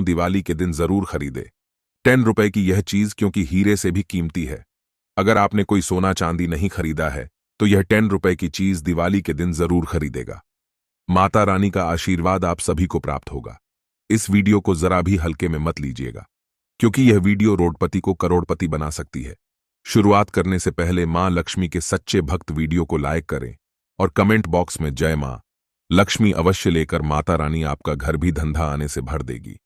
दिवाली के दिन जरूर खरीदे। 10 रुपए की यह चीज क्योंकि हीरे से भी कीमती है। अगर आपने कोई सोना चांदी नहीं खरीदा है तो यह 10 रुपए की चीज दिवाली के दिन जरूर खरीदेगा। माता रानी का आशीर्वाद आप सभी को प्राप्त होगा। इस वीडियो को जरा भी हल्के में मत लीजिएगा, क्योंकि यह वीडियो रोडपति को करोड़पति बना सकती है। शुरुआत करने से पहले मां लक्ष्मी के सच्चे भक्त वीडियो को लाइक करें और कमेंट बॉक्स में जय मां लक्ष्मी अवश्य लेकर माता रानी आपका घर भी धंधा आने से भर देगी।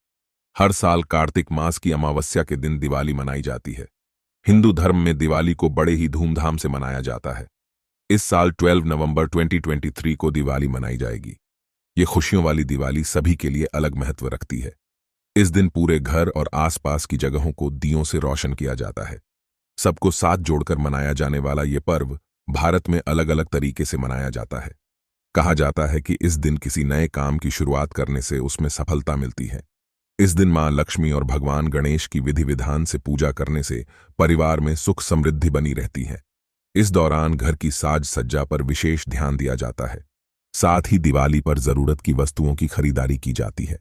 हर साल कार्तिक मास की अमावस्या के दिन दिवाली मनाई जाती है। हिंदू धर्म में दिवाली को बड़े ही धूमधाम से मनाया जाता है। इस साल 12 नवंबर 2023 को दिवाली मनाई जाएगी। ये खुशियों वाली दिवाली सभी के लिए अलग महत्व रखती है। इस दिन पूरे घर और आसपास की जगहों को दियों से रोशन किया जाता है। सबको साथ जोड़कर मनाया जाने वाला ये पर्व भारत में अलग अलग तरीके से मनाया जाता है। कहा जाता है कि इस दिन किसी नए काम की शुरुआत करने से उसमें सफलता मिलती है। इस दिन मां लक्ष्मी और भगवान गणेश की विधि विधान से पूजा करने से परिवार में सुख समृद्धि बनी रहती है। इस दौरान घर की साज सज्जा पर विशेष ध्यान दिया जाता है। साथ ही दिवाली पर जरूरत की वस्तुओं की खरीदारी की जाती है।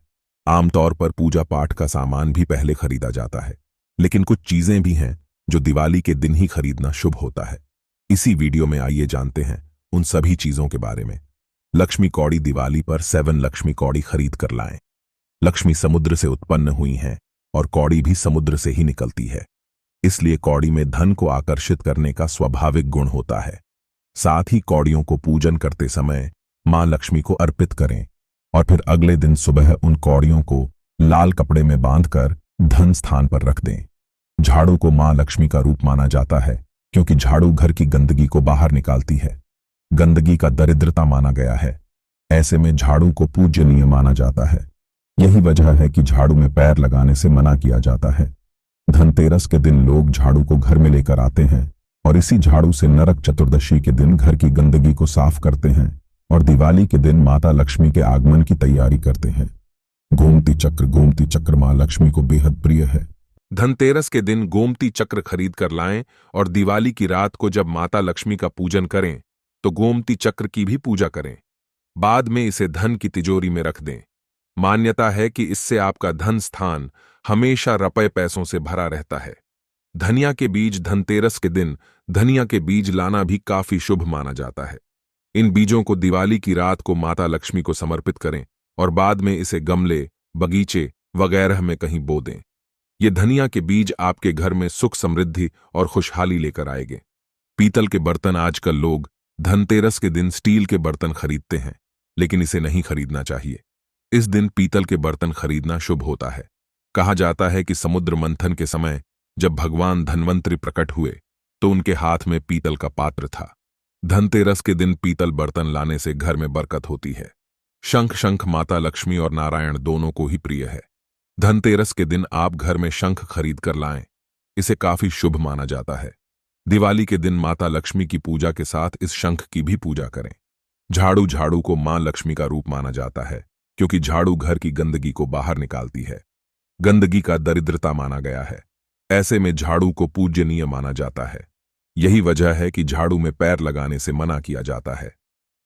आमतौर पर पूजा पाठ का सामान भी पहले खरीदा जाता है, लेकिन कुछ चीजें भी हैं जो दिवाली के दिन ही खरीदना शुभ होता है। इसी वीडियो में आइए जानते हैं उन सभी चीजों के बारे में। लक्ष्मी कौड़ी दिवाली पर 7 लक्ष्मी कौड़ी खरीद कर लाएं। लक्ष्मी समुद्र से उत्पन्न हुई हैं और कौड़ी भी समुद्र से ही निकलती है, इसलिए कौड़ी में धन को आकर्षित करने का स्वाभाविक गुण होता है। साथ ही कौड़ियों को पूजन करते समय मां लक्ष्मी को अर्पित करें और फिर अगले दिन सुबह उन कौड़ियों को लाल कपड़े में बांधकर धन स्थान पर रख दें। झाड़ू को मां लक्ष्मी का रूप माना जाता है, क्योंकि झाड़ू घर की गंदगी को बाहर निकालती है। गंदगी का दरिद्रता माना गया है। ऐसे में झाड़ू को पूजनीय माना जाता है। यही वजह है कि झाड़ू में पैर लगाने से मना किया जाता है। धनतेरस के दिन लोग झाड़ू को घर में लेकर आते हैं और इसी झाड़ू से नरक चतुर्दशी के दिन घर की गंदगी को साफ करते हैं और दिवाली के दिन माता लक्ष्मी के आगमन की तैयारी करते हैं। गोमती चक्र मां लक्ष्मी को बेहद प्रिय है। धनतेरस के दिन गोमती चक्र खरीद कर लाएं और दिवाली की रात को जब माता लक्ष्मी का पूजन करें तो गोमती चक्र की भी पूजा करें। बाद में इसे धन की तिजोरी में रख दें। मान्यता है कि इससे आपका धन स्थान हमेशा रुपए पैसों से भरा रहता है। धनिया के बीज धनतेरस के दिन धनिया के बीज लाना भी काफी शुभ माना जाता है। इन बीजों को दिवाली की रात को माता लक्ष्मी को समर्पित करें और बाद में इसे गमले, बगीचे वगैरह में कहीं बो दें। ये धनिया के बीज आपके घर में सुख समृद्धि और खुशहाली लेकर आएंगे। पीतल के बर्तन आजकल लोग धनतेरस के दिन स्टील के बर्तन खरीदते हैं, लेकिन इसे नहीं खरीदना चाहिए। इस दिन पीतल के बर्तन खरीदना शुभ होता है। कहा जाता है कि समुद्र मंथन के समय जब भगवान धन्वंतरि प्रकट हुए तो उनके हाथ में पीतल का पात्र था। धनतेरस के दिन पीतल बर्तन लाने से घर में बरकत होती है। शंख माता लक्ष्मी और नारायण दोनों को ही प्रिय है। धनतेरस के दिन आप घर में शंख खरीद कर लाएं, इसे काफी शुभ माना जाता है। दिवाली के दिन माता लक्ष्मी की पूजा के साथ इस शंख की भी पूजा करें। झाड़ू को मां लक्ष्मी का रूप माना जाता है, क्योंकि झाड़ू घर की गंदगी को बाहर निकालती है। गंदगी का दरिद्रता माना गया है। ऐसे में झाड़ू को पूज्यनीय माना जाता है। यही वजह है कि झाड़ू में पैर लगाने से मना किया जाता है।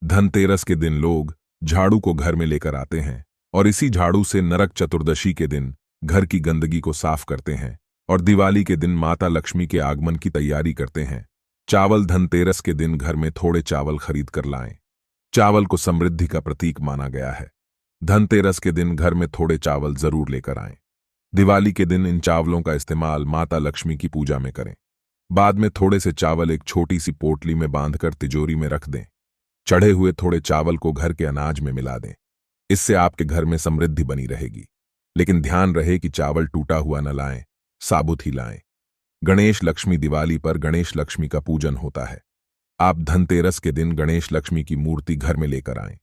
धनतेरस के दिन लोग झाड़ू को घर में लेकर आते हैं और इसी झाड़ू से नरक चतुर्दशी के दिन घर की गंदगी को साफ करते हैं और दिवाली के दिन माता लक्ष्मी के आगमन की तैयारी करते हैं। चावल धनतेरस के दिन घर में थोड़े चावल खरीद कर लाएं। चावल को समृद्धि का प्रतीक माना गया है। धनतेरस के दिन घर में थोड़े चावल जरूर लेकर आएं। दिवाली के दिन इन चावलों का इस्तेमाल माता लक्ष्मी की पूजा में करें। बाद में थोड़े से चावल एक छोटी सी पोटली में बांधकर तिजोरी में रख दें। चढ़े हुए थोड़े चावल को घर के अनाज में मिला दें। इससे आपके घर में समृद्धि बनी रहेगी। लेकिन ध्यान रहे कि चावल टूटा हुआ न लाएं, साबुत ही लाएं। गणेश लक्ष्मी दिवाली पर गणेश लक्ष्मी का पूजन होता है। आप धनतेरस के दिन गणेश लक्ष्मी की मूर्ति घर में लेकर आएं।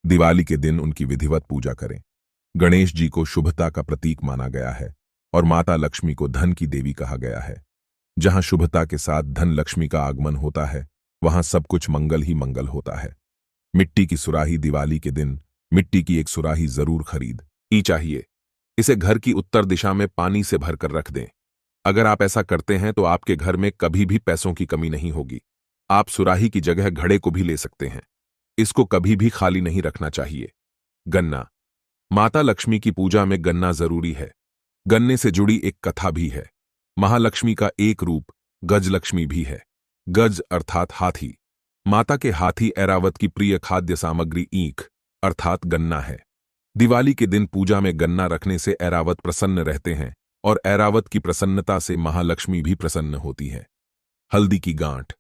दिवाली के दिन उनकी विधिवत पूजा करें। गणेश जी को शुभता का प्रतीक माना गया है और माता लक्ष्मी को धन की देवी कहा गया है। जहां शुभता के साथ धन लक्ष्मी का आगमन होता है, वहां सब कुछ मंगल ही मंगल होता है। मिट्टी की सुराही दिवाली के दिन मिट्टी की एक सुराही जरूर खरीद ही चाहिए। इसे घर की उत्तर दिशा में पानी से भरकर रख दें। अगर आप ऐसा करते हैं तो आपके घर में कभी भी पैसों की कमी नहीं होगी। आप सुराही की जगह घड़े को भी ले सकते हैं। इसको कभी भी खाली नहीं रखना चाहिए। गन्ना माता लक्ष्मी की पूजा में गन्ना जरूरी है। गन्ने से जुड़ी एक कथा भी है। महालक्ष्मी का एक रूप गजलक्ष्मी भी है। गज अर्थात हाथी। माता के हाथी ऐरावत की प्रिय खाद्य सामग्री ईख अर्थात गन्ना है। दिवाली के दिन पूजा में गन्ना रखने से ऐरावत प्रसन्न रहते हैं और ऐरावत की प्रसन्नता से महालक्ष्मी भी प्रसन्न होती है। हल्दी की गांठ।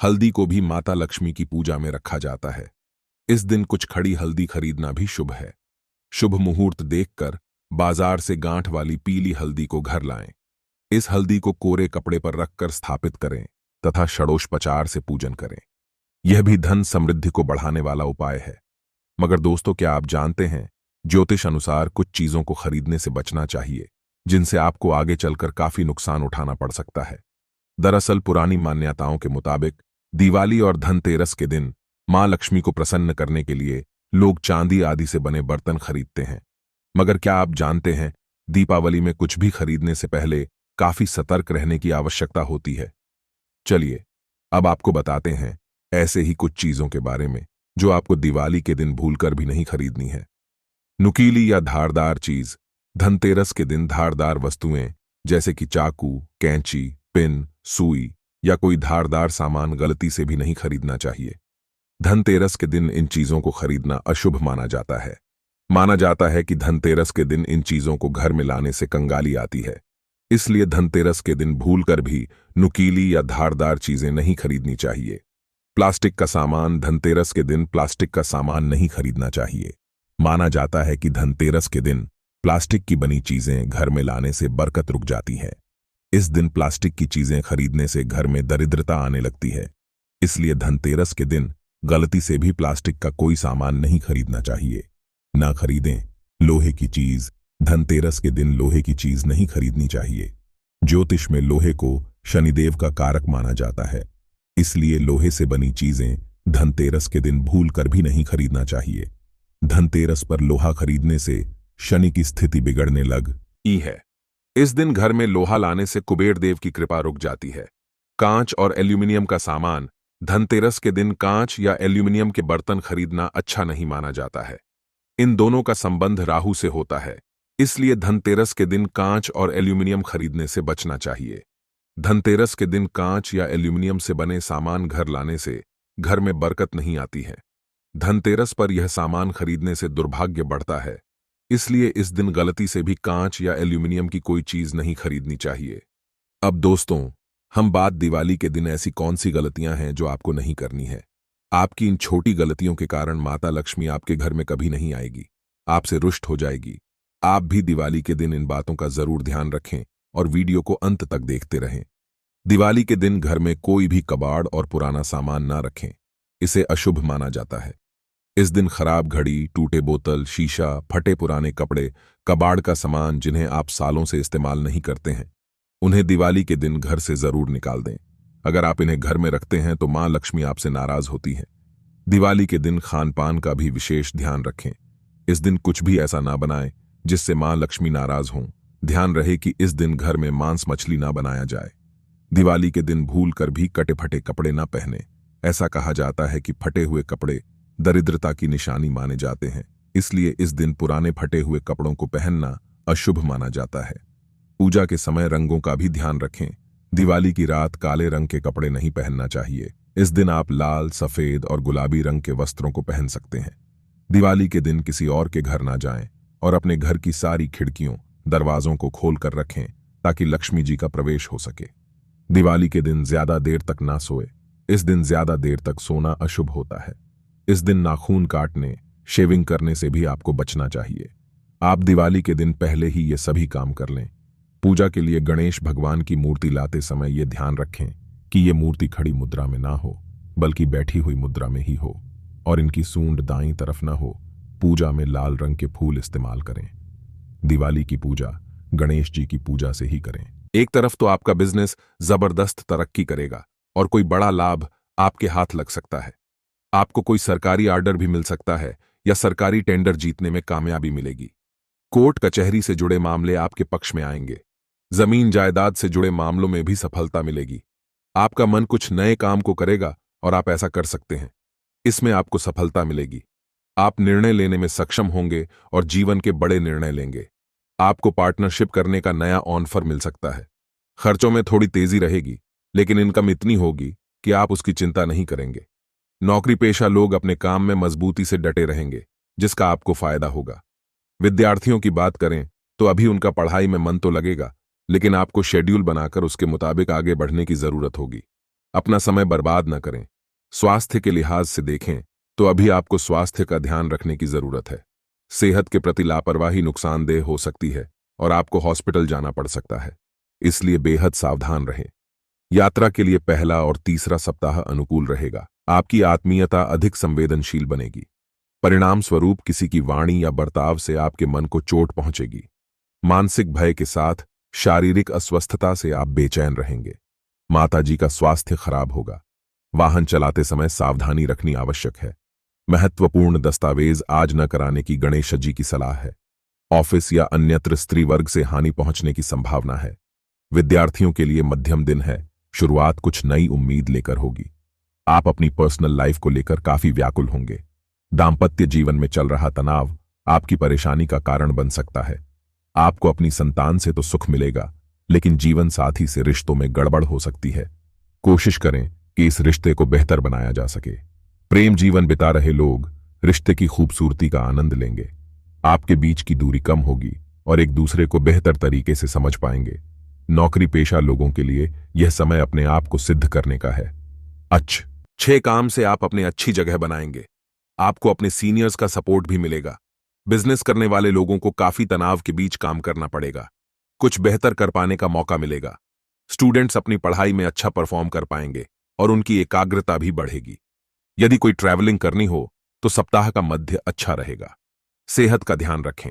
हल्दी को भी माता लक्ष्मी की पूजा में रखा जाता है। इस दिन कुछ खड़ी हल्दी खरीदना भी शुभ है। शुभ मुहूर्त देखकर बाजार से गांठ वाली पीली हल्दी को घर लाएं। इस हल्दी को कोरे कपड़े पर रखकर स्थापित करें तथा षडोषोपचार से पूजन करें। यह भी धन समृद्धि को बढ़ाने वाला उपाय है। मगर दोस्तों, क्या आप जानते हैं, ज्योतिष अनुसार कुछ चीजों को खरीदने से बचना चाहिए जिनसे आपको आगे चलकर काफी नुकसान उठाना पड़ सकता है। दरअसल पुरानी मान्यताओं के मुताबिक दिवाली और धनतेरस के दिन मां लक्ष्मी को प्रसन्न करने के लिए लोग चांदी आदि से बने बर्तन खरीदते हैं। मगर क्या आप जानते हैं, दीपावली में कुछ भी खरीदने से पहले काफी सतर्क रहने की आवश्यकता होती है। चलिए अब आपको बताते हैं ऐसे ही कुछ चीजों के बारे में जो आपको दिवाली के दिन भूलकर भी नहीं खरीदनी है। नुकीली या धारदार चीज। धनतेरस के दिन धारदार वस्तुएं जैसे कि चाकू, कैंची, पिन, सुई या कोई धारदार सामान गलती से भी नहीं खरीदना चाहिए। धनतेरस के दिन इन चीजों को खरीदना अशुभ माना जाता है। माना जाता है कि धनतेरस के दिन इन चीजों को घर में लाने से कंगाली आती है। इसलिए धनतेरस के दिन भूलकर भी नुकीली या धारदार चीजें नहीं खरीदनी चाहिए। प्लास्टिक का सामान। धनतेरस के दिन प्लास्टिक का सामान नहीं खरीदना चाहिए। माना जाता है कि धनतेरस के दिन प्लास्टिक की बनी चीजें घर में लाने से बरकत रुक जाती है। इस दिन प्लास्टिक की चीजें खरीदने से घर में दरिद्रता आने लगती है। इसलिए धनतेरस के दिन गलती से भी प्लास्टिक का कोई सामान नहीं खरीदना चाहिए। ना खरीदें लोहे की चीज। धनतेरस के दिन लोहे की चीज नहीं खरीदनी चाहिए। ज्योतिष में लोहे को शनिदेव का कारक माना जाता है। इसलिए लोहे से बनी चीजें धनतेरस के दिन भूलकर भी नहीं खरीदना चाहिए। धनतेरस पर लोहा खरीदने से शनि की स्थिति बिगड़ने लगी है। इस दिन घर में लोहा लाने से कुबेर देव की कृपा रुक जाती है। कांच और एल्यूमिनियम का सामान। धनतेरस के दिन कांच या एल्यूमिनियम के बर्तन खरीदना अच्छा नहीं माना जाता है। इन दोनों का संबंध राहु से होता है। इसलिए धनतेरस के दिन कांच और एल्यूमिनियम खरीदने से बचना चाहिए। धनतेरस के दिन कांच या एल्यूमिनियम से बने सामान घर लाने से घर में बरकत नहीं आती है। धनतेरस पर यह सामान खरीदने से दुर्भाग्य बढ़ता है। इसलिए इस दिन गलती से भी कांच या एल्यूमिनियम की कोई चीज नहीं खरीदनी चाहिए। अब दोस्तों, हम बात दिवाली के दिन ऐसी कौन सी गलतियां हैं जो आपको नहीं करनी है। आपकी इन छोटी गलतियों के कारण माता लक्ष्मी आपके घर में कभी नहीं आएगी, आपसे रुष्ट हो जाएगी। आप भी दिवाली के दिन इन बातों का जरूर ध्यान रखें और वीडियो को अंत तक देखते रहें। दिवाली के दिन घर में कोई भी कबाड़ और पुराना सामान ना रखें, इसे अशुभ माना जाता है। इस दिन खराब घड़ी, टूटे बोतल, शीशा, फटे पुराने कपड़े, कबाड़ का सामान जिन्हें आप सालों से इस्तेमाल नहीं करते हैं, उन्हें दिवाली के दिन घर से जरूर निकाल दें। अगर आप इन्हें घर में रखते हैं तो मां लक्ष्मी आपसे नाराज होती है। दिवाली के दिन खान पान का भी विशेष ध्यान रखें। इस दिन कुछ भी ऐसा ना बनाएं जिससे मां लक्ष्मी नाराज हों। ध्यान रहे कि इस दिन घर में मांस मछली ना बनाया जाए। दिवाली के दिन भूल कर भी कटे फटे कपड़े ना पहने। ऐसा कहा जाता है कि फटे हुए कपड़े दरिद्रता की निशानी माने जाते हैं। इसलिए इस दिन पुराने फटे हुए कपड़ों को पहनना अशुभ माना जाता है। पूजा के समय रंगों का भी ध्यान रखें। दिवाली की रात काले रंग के कपड़े नहीं पहनना चाहिए। इस दिन आप लाल, सफेद और गुलाबी रंग के वस्त्रों को पहन सकते हैं। दिवाली के दिन किसी और के घर ना जाएं और अपने घर की सारी खिड़कियों, दरवाजों को खोल कर रखें ताकि लक्ष्मी जी का प्रवेश हो सके। दिवाली के दिन ज्यादा देर तक ना सोए। इस दिन ज्यादा देर तक सोना अशुभ होता है। इस दिन नाखून काटने, शेविंग करने से भी आपको बचना चाहिए। आप दिवाली के दिन पहले ही ये सभी काम कर लें। पूजा के लिए गणेश भगवान की मूर्ति लाते समय ये ध्यान रखें कि ये मूर्ति खड़ी मुद्रा में ना हो, बल्कि बैठी हुई मुद्रा में ही हो और इनकी सूंड दाईं तरफ ना हो। पूजा में लाल रंग के फूल इस्तेमाल करें। दिवाली की पूजा गणेश जी की पूजा से ही करें। एक तरफ तो आपका बिजनेस जबरदस्त तरक्की करेगा और कोई बड़ा लाभ आपके हाथ लग सकता है। आपको कोई सरकारी ऑर्डर भी मिल सकता है या सरकारी टेंडर जीतने में कामयाबी मिलेगी। कोर्ट कचहरी से जुड़े मामले आपके पक्ष में आएंगे। जमीन जायदाद से जुड़े मामलों में भी सफलता मिलेगी। आपका मन कुछ नए काम को करेगा और आप ऐसा कर सकते हैं। इसमें आपको सफलता मिलेगी। आप निर्णय लेने में सक्षम होंगे और जीवन के बड़े निर्णय लेंगे। आपको पार्टनरशिप करने का नया ऑफर मिल सकता है। खर्चों में थोड़ी तेजी रहेगी, लेकिन इनकम इतनी होगी कि आप उसकी चिंता नहीं करेंगे। नौकरी पेशा लोग अपने काम में मजबूती से डटे रहेंगे, जिसका आपको फायदा होगा। विद्यार्थियों की बात करें तो अभी उनका पढ़ाई में मन तो लगेगा, लेकिन आपको शेड्यूल बनाकर उसके मुताबिक आगे बढ़ने की जरूरत होगी। अपना समय बर्बाद न करें। स्वास्थ्य के लिहाज से देखें तो अभी आपको स्वास्थ्य का ध्यान रखने की जरूरत है। सेहत के प्रति लापरवाही नुकसानदेह हो सकती है और आपको हॉस्पिटल जाना पड़ सकता है, इसलिए बेहद सावधान रहें। यात्रा के लिए पहला और तीसरा सप्ताह अनुकूल रहेगा। आपकी आत्मीयता अधिक संवेदनशील बनेगी। परिणाम स्वरूप किसी की वाणी या बर्ताव से आपके मन को चोट पहुंचेगी। मानसिक भय के साथ शारीरिक अस्वस्थता से आप बेचैन रहेंगे। माताजी का स्वास्थ्य खराब होगा। वाहन चलाते समय सावधानी रखनी आवश्यक है। महत्वपूर्ण दस्तावेज आज न कराने की गणेश जी की सलाह है। ऑफिस या अन्यत्र स्त्री वर्ग से हानि पहुंचने की संभावना है। विद्यार्थियों के लिए मध्यम दिन है। शुरुआत कुछ नई उम्मीद लेकर होगी। आप अपनी पर्सनल लाइफ को लेकर काफी व्याकुल होंगे। दाम्पत्य जीवन में चल रहा तनाव आपकी परेशानी का कारण बन सकता है। आपको अपनी संतान से तो सुख मिलेगा, लेकिन जीवन साथी से रिश्तों में गड़बड़ हो सकती है। कोशिश करें कि इस रिश्ते को बेहतर बनाया जा सके। प्रेम जीवन बिता रहे लोग रिश्ते की खूबसूरती का आनंद लेंगे। आपके बीच की दूरी कम होगी और एक दूसरे को बेहतर तरीके से समझ पाएंगे। नौकरी पेशा लोगों के लिए यह समय अपने आप को सिद्ध करने का है। अच्छे काम से आप अपने अच्छी जगह बनाएंगे। आपको अपने सीनियर्स का सपोर्ट भी मिलेगा। बिजनेस करने वाले लोगों को काफी तनाव के बीच काम करना पड़ेगा। कुछ बेहतर कर पाने का मौका मिलेगा। स्टूडेंट्स अपनी पढ़ाई में अच्छा परफॉर्म कर पाएंगे और उनकी एकाग्रता भी बढ़ेगी। यदि कोई ट्रैवलिंग करनी हो तो सप्ताह का मध्य अच्छा रहेगा। सेहत का ध्यान रखें।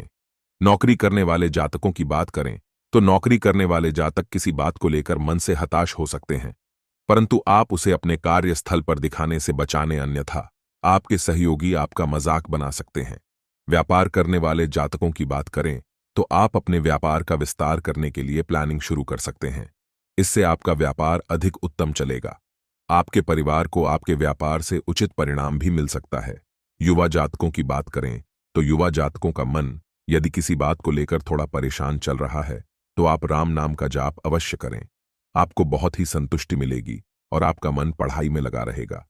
नौकरी करने वाले जातकों की बात करें तो नौकरी करने वाले जातक किसी बात को लेकर मन से हताश हो सकते हैं, परंतु आप उसे अपने कार्यस्थल पर दिखाने से बचाने, अन्यथा आपके सहयोगी आपका मजाक बना सकते हैं। व्यापार करने वाले जातकों की बात करें तो आप अपने व्यापार का विस्तार करने के लिए प्लानिंग शुरू कर सकते हैं। इससे आपका व्यापार अधिक उत्तम चलेगा। आपके परिवार को आपके व्यापार से उचित परिणाम भी मिल सकता है। युवा जातकों की बात करें तो युवा जातकों का मन यदि किसी बात को लेकर थोड़ा परेशान चल रहा है तो आप राम नाम का जाप अवश्य करें। आपको बहुत ही संतुष्टि मिलेगी और आपका मन पढ़ाई में लगा रहेगा।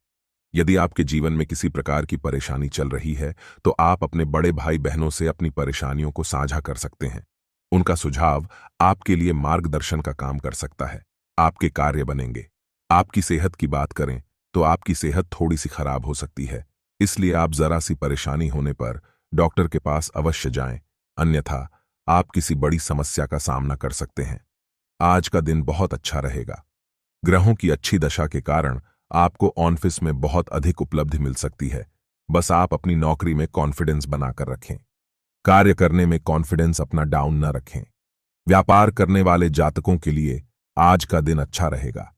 यदि आपके जीवन में किसी प्रकार की परेशानी चल रही है तो आप अपने बड़े भाई बहनों से अपनी परेशानियों को साझा कर सकते हैं। उनका सुझाव आपके लिए मार्गदर्शन का काम कर सकता है। आपके कार्य बनेंगे। आपकी सेहत की बात करें तो आपकी सेहत थोड़ी सी खराब हो सकती है, इसलिए आप जरा सी परेशानी होने पर डॉक्टर के पास अवश्य जाएं, अन्यथा आप किसी बड़ी समस्या का सामना कर सकते हैं। आज का दिन बहुत अच्छा रहेगा। ग्रहों की अच्छी दशा के कारण आपको ऑफिस में बहुत अधिक उपलब्धि मिल सकती है। बस आप अपनी नौकरी में कॉन्फिडेंस बनाकर रखें। कार्य करने में कॉन्फिडेंस अपना डाउन न रखें। व्यापार करने वाले जातकों के लिए आज का दिन अच्छा रहेगा।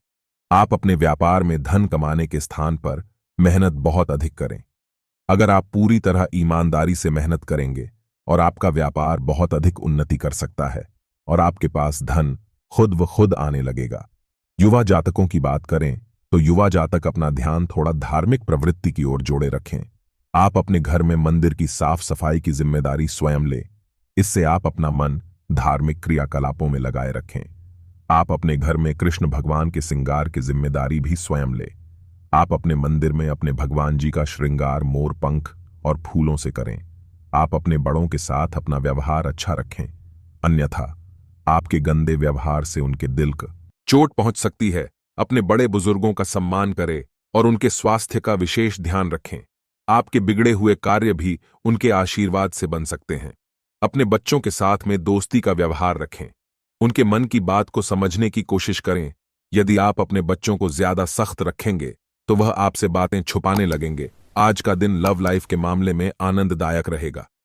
आप अपने व्यापार में धन कमाने के स्थान पर मेहनत बहुत अधिक करें। अगर आप पूरी तरह ईमानदारी से मेहनत करेंगे और आपका व्यापार बहुत अधिक उन्नति कर सकता है और आपके पास धन खुद व खुद आने लगेगा। युवा जातकों की बात करें तो युवा जातक अपना ध्यान थोड़ा धार्मिक प्रवृत्ति की ओर जोड़े रखें। आप अपने घर में मंदिर की साफ सफाई की जिम्मेदारी स्वयं लें। इससे आप अपना मन धार्मिक क्रियाकलापों में लगाए रखें। आप अपने घर में कृष्ण भगवान के श्रृंगार की जिम्मेदारी भी स्वयं लें। आप अपने मंदिर में अपने भगवान जी का श्रृंगार मोर पंख और फूलों से करें। आप अपने बड़ों के साथ अपना व्यवहार अच्छा रखें, अन्यथा आपके गंदे व्यवहार से उनके दिल को चोट पहुंच सकती है। अपने बड़े बुजुर्गों का सम्मान करें और उनके स्वास्थ्य का विशेष ध्यान रखें। आपके बिगड़े हुए कार्य भी उनके आशीर्वाद से बन सकते हैं। अपने बच्चों के साथ में दोस्ती का व्यवहार रखें। उनके मन की बात को समझने की कोशिश करें। यदि आप अपने बच्चों को ज्यादा सख्त रखेंगे तो वह आपसे बातें छुपाने लगेंगे। आज का दिन लव लाइफ के मामले में आनंददायक रहेगा।